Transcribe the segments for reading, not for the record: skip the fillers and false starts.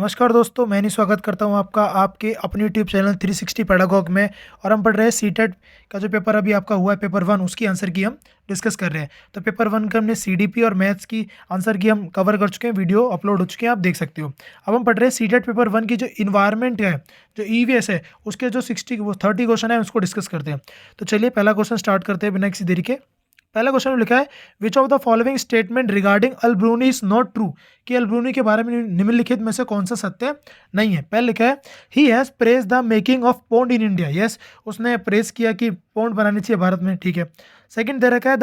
नमस्कार दोस्तों, मैं स्वागत करता हूं आपका आपके अपने यूट्यूब चैनल 360 पेडागॉग में। और हम पढ़ रहे हैं सीटेट का जो पेपर अभी आपका हुआ है पेपर 1, उसकी आंसर की हम डिस्कस कर रहे हैं। तो पेपर 1 का हमने सीडीपी और मैथ्स की आंसर की हम कवर कर चुके हैं, वीडियो अपलोड हो चुके हैं, आप देख सकते हो। अब हम पढ़ रहे हैं सीटेट पेपर 1 की जो इन्वायरमेंट है, जो ईवीएस है, उसके जो 30 क्वेश्चन है उसको डिस्कस करते हैं। तो चलिए पहला क्वेश्चन स्टार्ट करते हैं बिना किसी देरी के। पहला क्वेश्चन में लिखा है which of the following statement regarding Alberuni is not true, कि अल्ब्रूनी के बारे में निम्नलिखित में से कौन सा सत्य नहीं है। पहले लिखा है he has praise the making of pond in India, yes उसने प्रेज किया कि पोंड बनानी चाहिए भारत में, ठीक है। सेकंड दे रखा है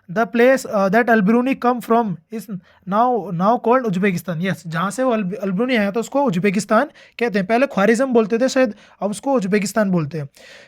the place that Alberuni come from is now called Uzbekistan, yes जहाँ से वो अल्ब्रूनी आया था उसको उज्बेकिस्तान कहते हैं। पहले ख्वारिज्म बोलते थे शायद, अब उसको उज्बेकिस्तान बोलते हैं,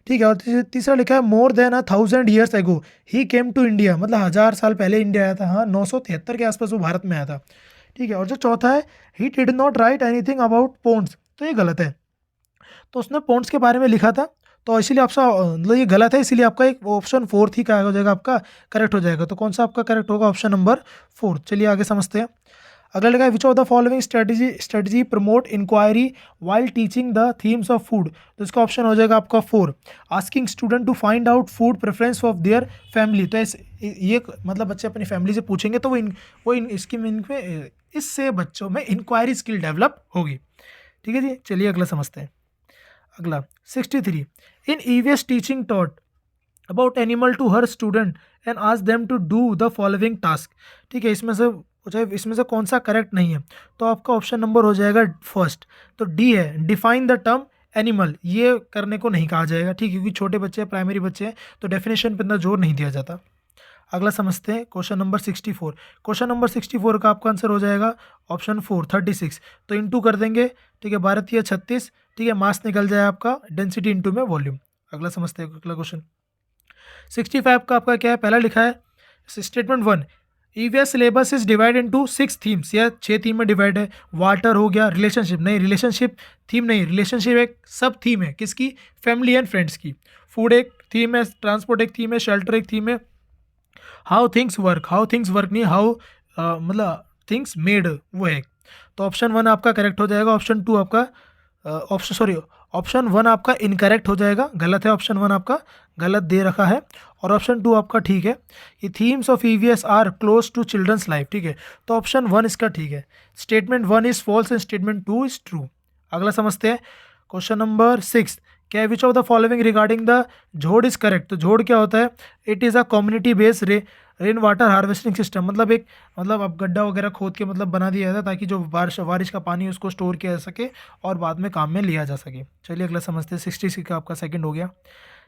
ठीक है। और तीसरा लिखा है more than 1000 years ago he came to India, मतलब 1000 साल पहले इंडिया आया था। हाँ, 973 के आसपास वो भारत में आया था, ठीक है। और जो चौथा है he did not write anything about ponds, तो ये गलत है। तो उसने पोन्ड्स के बारे में लिखा था, तो इसीलिए आपका मतलब ये गलत है, इसीलिए आपका एक ऑप्शन 4 ही का हो जाएगा, आपका करेक्ट हो जाएगा। तो कौन सा आपका करेक्ट होगा? Option number 4। चलिए आगे समझते हैं। अगला लगा which of the following strategy promote inquiry while teaching the themes of food, तो इसका ऑप्शन हो जाएगा आपका 4, asking student to find out food preference of their family. तो ये मतलब बच्चे अपनी फैमिली से पूछेंगे तो इनमें इससे बच्चों में इंक्वायरी स्किल डेवलप होगी, ठीक है जी। चलिए अगला समझते हैं। अगला 63 in EVS teaching taught about animal to her student and ask them to do the following task, ठीक है। इसमें से कौन सा करेक्ट नहीं है? तो आपका ऑप्शन नंबर हो जाएगा फर्स्ट, तो डी है डिफाइन द टर्म एनिमल, ये करने को नहीं कहा जाएगा, ठीक है, क्योंकि छोटे बच्चे हैं, प्राइमरी बच्चे हैं, तो डेफिनेशन पर इतना जोर नहीं दिया जाता। अगला समझते हैं क्वेश्चन नंबर 64। क्वेश्चन नंबर 64 का आपका आंसर हो जाएगा ऑप्शन 4 36, तो इंटू कर देंगे, ठीक है, 12 36, ठीक है, मास निकल जाए आपका डेंसिटी इंटू में वॉल्यूम। अगला समझते हैं अगला क्वेश्चन 65 का आपका क्या है? पहला लिखा है statement 1 EVS syllabus is divide into 6 themes, या 6 थीम में डिवाइड है। वाटर हो गया, रिलेशनशिप नहीं, रिलेशनशिप थीम नहीं, रिलेशनशिप एक सब थीम है, किसकी? फैमिली एंड फ्रेंड्स की। फूड एक थीम है, ट्रांसपोर्ट एक थीम है, शेल्टर एक थीम है, हाउ थिंग्स वर्क नहीं, हाउ मतलब थिंग्स मेड वो है। तो ऑप्शन 1 आपका करेक्ट हो जाएगा, ऑप्शन 2 आपका ऑप्शन 1 आपका इनकरेक्ट हो जाएगा, गलत है। ऑप्शन 1 आपका गलत दे रखा है और ऑप्शन 2 आपका ठीक है। ये themes of EVS are close to children's life, ठीक है, तो ऑप्शन 1 इसका ठीक है। Statement 1 is false and statement 2 is true. अगला समझते हैं क्वेश्चन नंबर 6 क्या है? Which of the following regarding the Johad is correct, तो झोड़ क्या होता है? It is a community based rain water harvesting system, मतलब अब गड्ढा वगैरह खोद के मतलब बना दिया जाता है ताकि जो बारिश का पानी उसको स्टोर किया जा सके और बाद में काम में लिया जा सके। चलिए अगला समझते हैं। 66 का आपका सेकंड हो गया।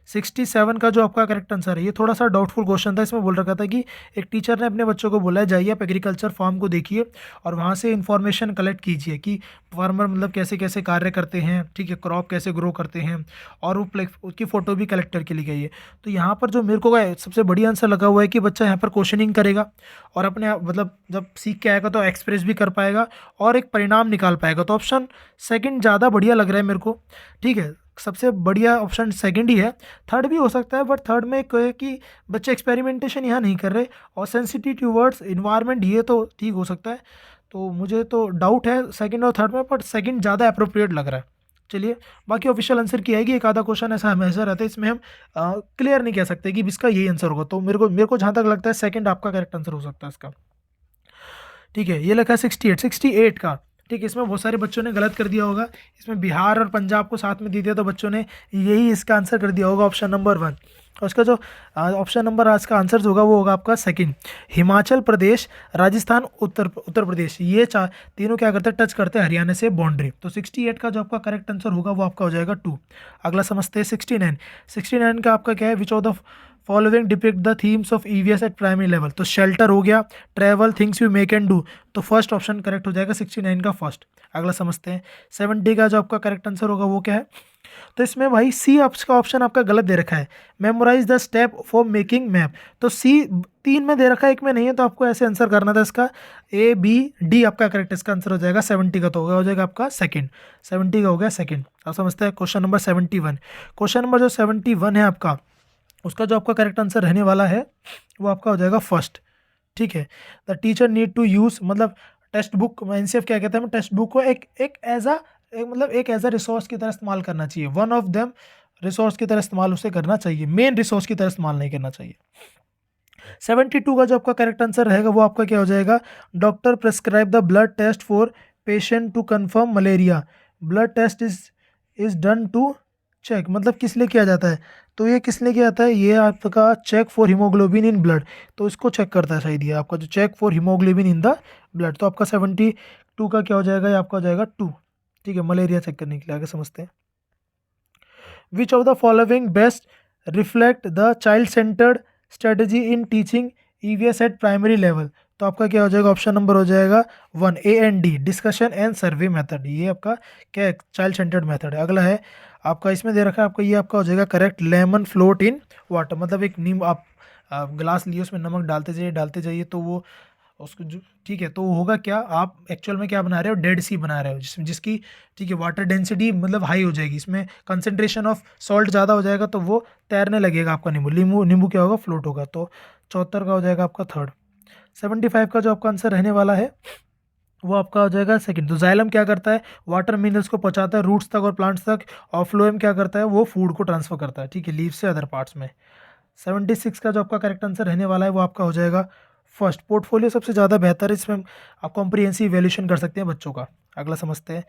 67 का जो आपका करेक्ट आंसर है, ये थोड़ा सा डाउटफुल क्वेश्चन था। इसमें बोल रखा था कि एक टीचर ने अपने बच्चों को बोला है जाइए आप एग्रीकल्चर फार्म को देखिए और वहाँ से इन्फॉर्मेशन कलेक्ट कीजिए कि फार्मर मतलब कैसे कैसे कार्य करते हैं, ठीक है, क्रॉप कैसे ग्रो करते हैं, और वो उसकी फ़ोटो भी कलेक्ट करके ली गई है। तो यहाँ पर जो मेरे को सबसे बढ़िया आंसर लगा हुआ है कि बच्चा यहाँ पर क्वेश्चनिंग करेगा और अपने आप मतलब जब सीख के आएगा तो एक्सप्रेस भी कर पाएगा और एक परिणाम निकाल पाएगा। तो ऑप्शन सेकंड ज़्यादा बढ़िया लग रहा है मेरे को, ठीक है, सबसे बढ़िया ऑप्शन सेकंड ही है। थर्ड भी हो सकता है, बट थर्ड में एक है कि बच्चे एक्सपेरिमेंटेशन यहाँ नहीं कर रहे और सेंसिटिव टूवर्ड्स इन्वायरमेंट, ये तो ठीक हो सकता है। तो मुझे तो डाउट है सेकंड और थर्ड में, बट सेकंड ज़्यादा अप्रोप्रिएट लग रहा है। चलिए बाकी ऑफिशियल आंसर की आएगी, एक आधा क्वेश्चन ऐसा हमेशा रहता है, इसमें हम क्लियर नहीं कह सकते कि इसका यही आंसर होगा। तो मेरे को जहाँ तक लगता है सेकंड आपका करेक्ट आंसर हो सकता है इसका, ठीक है। ये लिखा है 68 का, ठीक है, इसमें बहुत सारे बच्चों ने गलत कर दिया होगा। इसमें बिहार और पंजाब को साथ में दे दिया तो बच्चों ने यही इसका आंसर कर दिया होगा ऑप्शन नंबर 1। और उसका जो ऑप्शन नंबर आज का आंसर होगा वो होगा आपका सेकंड, हिमाचल प्रदेश, राजस्थान, उत्तर प्रदेश, ये तीनों क्या करते हैं? टच करते हैं हरियाणा से बाउंड्री। तो 68 का जो आपका करेक्ट आंसर होगा वो आपका हो जाएगा 2। अगला समझते हैं 69 का आपका क्या है? Which of the following depict the themes of EVS eight primary level, तो शेल्टर हो गया, travel, things you make and do, तो फर्स्ट ऑप्शन करेक्ट हो जाएगा 69 का फर्स्ट। अगला समझते हैं 70 का जो आपका करेक्ट आंसर होगा वो क्या है? तो इसमें भाई सी का ऑप्शन आपका गलत दे रखा है, memorise the step for making map, तो सी 3 में दे रखा है, 1 में नहीं है, तो आपको ऐसे आंसर करना था इसका ए बी डी आपका करेक्ट इसका आंसर हो जाएगा। 70 का तो हो जाएगा आपका सेकंड, 70 का हो गया सेकंड। अब समझते हैं क्वेश्चन नंबर 71। क्वेश्चन नंबर जो 71 है आपका, उसका जो आपका करेक्ट आंसर रहने वाला है वो आपका हो जाएगा फर्स्ट, ठीक है। The teacher need to use, मतलब टेक्स्ट बुक एनसीएफ क्या कहता है, टेक्स्ट बुक को एक एज अ मतलब एक एज अ रिसोर्स की तरह इस्तेमाल करना चाहिए, वन ऑफ देम रिसोर्स की तरह इस्तेमाल उसे करना चाहिए, मेन रिसोर्स की तरह इस्तेमाल नहीं करना चाहिए। 72 का जो आपका करेक्ट आंसर रहेगा वो आपका क्या हो जाएगा, doctor prescribe the blood test for patient to confirm malaria, blood test is done to check, मतलब किस लिए किया जाता है, तो ये किस लिए किया जाता है, ये आपका check for haemoglobin in blood, तो इसको चेक करता है शायद ये आपका जो check for haemoglobin in the blood, तो आपका 72 का क्या हो जाएगा, ये आपका हो जाएगा 2, ठीक है, मलेरिया चेक करने के लिए। आगे समझते हैं, विच of the following best reflect the child centred strategy in teaching EVS eight primary level, तो आपका क्या हो जाएगा, ऑप्शन नंबर हो जाएगा 1 A and D, discussion and survey method, ये आपका क्या है, चाइल्ड सेंटर्ड मेथड है। अगला है आपका, इसमें दे रखा है आपका, ये आपका हो जाएगा correct, lemon float in water, मतलब एक नीम आप गिलास लिए उसमें नमक डालते जाइए तो वो उसको जो, ठीक है, तो होगा क्या, आप एक्चुअल में क्या बना रहे हो, डेड सी बना रहे हो जिसकी, ठीक है, वाटर डेंसिटी मतलब हाई हो जाएगी, इसमें कंसंट्रेशन ऑफ सॉल्ट ज़्यादा हो जाएगा, तो वो तैरने लगेगा आपका नींबू नींबू क्या होगा, फ्लोट होगा, तो 74 का हो जाएगा आपका थर्ड। 75 का जो आपका आंसर रहने वाला है वो आपका हो जाएगा सेकंड। तो जाइलम क्या करता है, वाटर मिनरल्स को पहुंचाता है रूट्स तक और प्लांट्स तक, और फ्लोएम क्या करता है, वो फूड को ट्रांसफर करता है, ठीक है, लीव से अदर पार्ट्स में। 76 का जो आपका करेक्ट आंसर रहने वाला है वो आपका हो जाएगा फर्स्ट, पोर्टफोलियो सबसे ज़्यादा बेहतर है, इसमें आप कॉम्प्रिहेंसिव इवैल्यूएशन कर सकते हैं बच्चों का। अगला समझते हैं,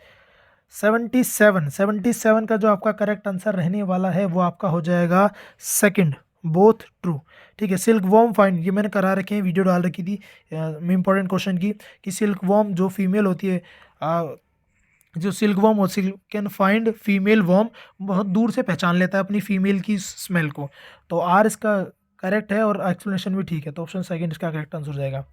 77 का जो आपका करेक्ट आंसर रहने वाला है वो आपका हो जाएगा सेकंड, बोथ ट्रू, ठीक है। सिल्क वॉर्म फाइंड, ये मैंने करा रखे हैं, वीडियो डाल रखी थी इंपॉर्टेंट क्वेश्चन की, कि सिल्क वॉर्म जो फीमेल होती है, जो सिल्क वॉर्म और silk can find female worm, बहुत दूर से पहचान लेता है अपनी फीमेल की स्मेल को, तो आर इसका करेक्ट है और एक्सप्लेनेशन भी ठीक है, तो ऑप्शन सेकंड इसका करेक्ट आंसर हो जाएगा।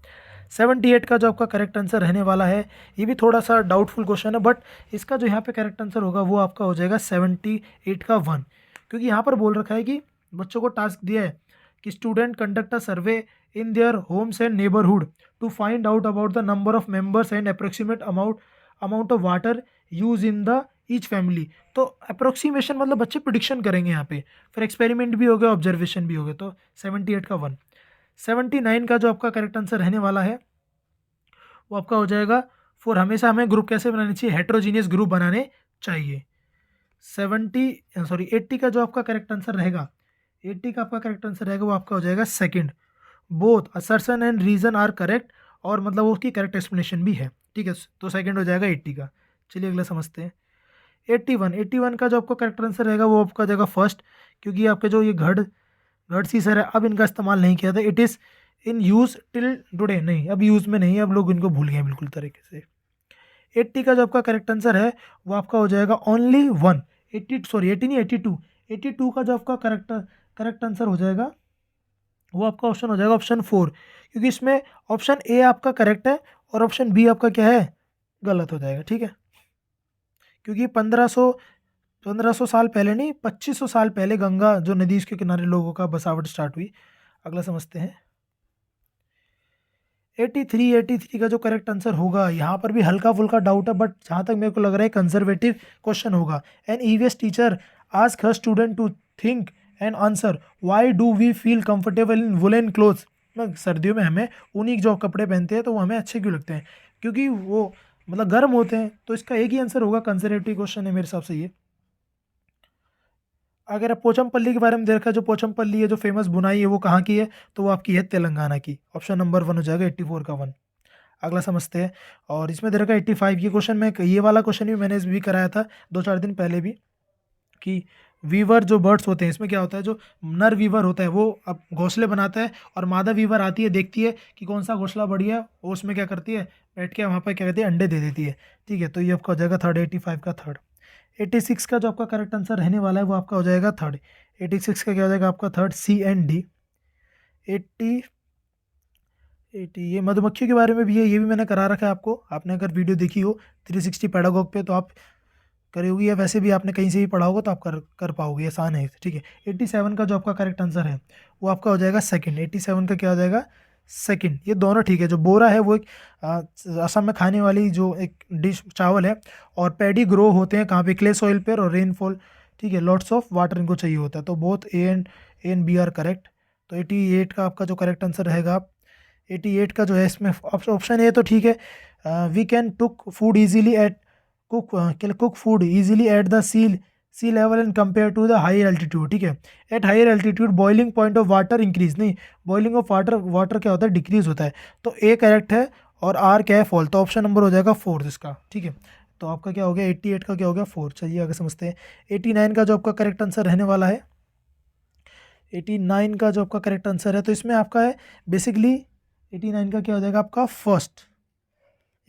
78 का जो आपका करेक्ट आंसर रहने वाला है, ये भी थोड़ा सा डाउटफुल क्वेश्चन है, बट इसका जो यहाँ पे करेक्ट आंसर होगा वो आपका हो जाएगा 78 का 1, क्योंकि यहाँ पर बोल रखा है कि बच्चों को टास्क दिया है कि student conduct a survey in their homes and neighbourhood to find out about the number of members and approximate amount of water use in the each family, तो अप्रोक्सीमेशन मतलब बच्चे प्रिडिक्शन करेंगे यहाँ पे, फिर एक्सपेरिमेंट भी हो गया, ऑब्जर्वेशन भी हो गया, तो 78 का 1। 79 का जो आपका करेक्ट आंसर रहने वाला है वो आपका हो जाएगा फॉर, हमेशा हमें ग्रुप कैसे बनाने चाहिए, हेट्रोजीनियस ग्रुप बनाने चाहिए। 80 का जो आपका करेक्ट आंसर रहेगा, 80 का आपका करेक्ट आंसर रहेगा वो आपका हो जाएगा second, both assertion and reason are correct, और मतलब वो उसकी करेक्ट एक्सप्लेनेशन भी है, ठीक है, तो सेकंड हो जाएगा 80 का। चलिए अगला समझते हैं, 81 का जो आपका करेक्ट आंसर रहेगा वो आपका हो जाएगा फर्स्ट, क्योंकि आपके जो ये घड़ सीसर है अब इनका इस्तेमाल नहीं किया था, it is in use till today, नहीं अब यूज़ में नहीं, अब लोग इनको भूल गए बिल्कुल तरीके से। 80 का जो आपका करेक्ट आंसर है वो आपका हो जाएगा ओनली 1, 80 नहीं 82 का जो आपका करेक्ट आंसर हो जाएगा वो आपका ऑप्शन हो जाएगा ऑप्शन 4, क्योंकि इसमें ऑप्शन ए आपका करेक्ट है और ऑप्शन बी आपका क्या है, गलत हो जाएगा, ठीक है, क्योंकि 1500 साल पहले नहीं, 2500 साल पहले गंगा जो नदी उसके किनारे लोगों का बसावट स्टार्ट हुई। अगला समझते हैं, 83 का जो करेक्ट आंसर होगा, यहाँ पर भी हल्का फुल्का डाउट है, बट जहाँ तक मेरे को लग रहा है कंजर्वेटिव क्वेश्चन होगा। An EVS teacher ask her student to think and answer why do we feel comfortable in woollen clothes, सर्दियों में हमें ऊनी जो कपड़े पहनते हैं तो वो हमें अच्छे क्यों लगते हैं, क्योंकि वो मतलब गर्म होते हैं, तो इसका एक ही आंसर होगा, कंजर्वेटिव क्वेश्चन है मेरे हिसाब से ये। अगर आप पोचमपल्ली के बारे में देखा, जो पोचमपल्ली है जो फेमस बुनाई है वो कहाँ की है, तो वो आपकी है तेलंगाना की, ऑप्शन नंबर 1 हो जाएगा 84 का 1। अगला समझते हैं, और इसमें दे रखा है 85, ये क्वेश्चन में, ये वाला क्वेश्चन भी मैंने भी कराया था 2-4 दिन पहले भी, कि वीवर जो बर्ड्स होते हैं इसमें क्या होता है, जो नर वीवर होता है वो अब घोंसले बनाता है, और मादा वीवर आती है, देखती है कि कौन सा घोंसला बढ़िया है, वो उसमें क्या करती है, बैठ के वहाँ पर क्या कहती है, अंडे दे देती है, ठीक है, तो ये आपका हो जाएगा थर्ड, 85 का थर्ड। 86 का जो आपका करेक्ट आंसर रहने वाला है वो आपका हो जाएगा थर्ड, 86 का क्या हो जाएगा आपका थर्ड, सी एंड डी। 80 ये मधुमक्खियों के बारे में भी है, ये भी मैंने करा रखा है आपको, आपने अगर वीडियो देखी हो 360 पैडागॉग पे तो आप करी होगी, या वैसे भी आपने कहीं से भी पढ़ा होगा तो आप कर पाओगे, आसान है, ठीक है। 87 का जो आपका करेक्ट आंसर है वो आपका हो जाएगा सेकंड, 87 का क्या हो जाएगा सेकंड, ये दोनों ठीक है। जो बोरा है वो एक असम में खाने वाली जो एक डिश चावल है, और पैडी ग्रो होते हैं कहाँ पे, क्ले सॉइल पर, और रेनफॉल, ठीक है, लॉट्स ऑफ वाटर इनको चाहिए होता है, तो both A and B are correct. तो 88 का आपका जो करेक्ट आंसर रहेगा 88 का जो है इसमें ऑप्शन ए तो ठीक है, we can cook food easily at cook food easily at the sea level and compare to the higher altitude, ठीक है। At higher altitude boiling point of water increase, नहीं, बॉइलिंग ऑफ वाटर क्या होता है, decrease होता है। तो A correct है और आर क्या है, फॉल। तो ऑप्शन नंबर हो जाएगा 4 इसका, ठीक है। तो आपका क्या हो गया, 88 का क्या हो गया 4। चलिए आगे समझते हैं 89 का जो आपका करेक्ट आंसर रहने वाला है। 89 का जो आपका करेक्ट आंसर है, तो इसमें आपका है बेसिकली 89 का क्या हो जाएगा आपका फर्स्ट,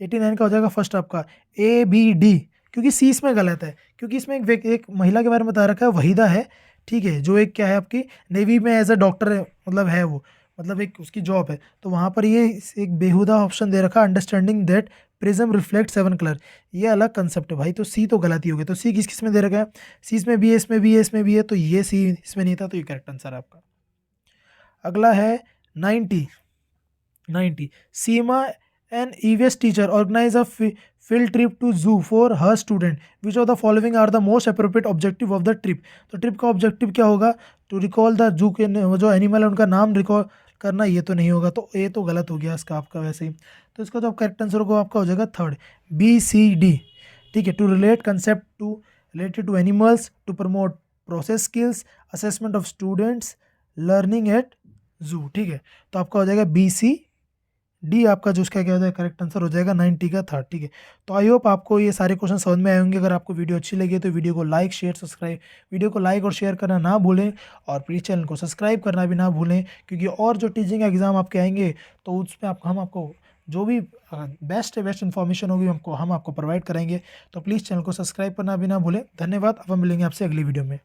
89 का हो जाएगा फर्स्ट आपका ABD, क्योंकि सी इसमें गलत है, क्योंकि इसमें एक महिला के बारे में बता रखा है, वहीदा है, ठीक है, जो एक क्या है आपकी नेवी में एज अ डॉक्टर है, मतलब है वो, मतलब एक उसकी जॉब है। तो वहाँ पर ये एक बेहुदा ऑप्शन दे रखा, understanding that prism reflect 7 colour, ये अलग कंसेप्ट है भाई। तो सी तो गलत ही हो गया। तो सी किस किस में दे रखा है, सी इसमें भी है, इसमें भी है, इसमें भी है, तो ये सी इसमें नहीं था, तो ये करेक्ट आंसर है आपका। अगला है 90 सीमा an EVS teacher organize a field trip to zoo for her student. Which of the following are the most appropriate objective of the trip? तो ट्रिप का ऑब्जेक्टिव क्या होगा, टू रिकॉल द जू के जो एनिमल है उनका नाम recall करना, ये तो नहीं होगा, तो ये तो गलत हो गया इसका आपका वैसे ही। तो इसका जो करेक्ट आंसर होगा आपका हो जाएगा थर्ड BCD, ठीक है। To relate concept to related to animals, to promote process skills, assessment of students, learning at zoo, ठीक है। तो आपका हो जाएगा BCD, आपका जो उसका क्या हो जाएगा करेक्ट आंसर हो जाएगा 90 का थर्ड, ठीक है। तो आई होप आपको ये सारे क्वेश्चन समझ में आए होंगे। अगर आपको वीडियो अच्छी लगी तो वीडियो को लाइक शेयर सब्सक्राइब, वीडियो को लाइक और शेयर करना ना भूलें, और प्लीज़ चैनल को सब्सक्राइब करना भी ना भूलें, क्योंकि और जो टीचिंग एग्जाम आपके आएंगे तो उसमें हम आपको जो भी बेस्ट इन्फॉर्मेशन होगी हम आपको प्रोवाइड करेंगे। तो प्लीज़ चैनल को सब्सक्राइब करना भी ना भूलें। धन्यवाद। अब हम मिलेंगे आपसे अगली वीडियो में।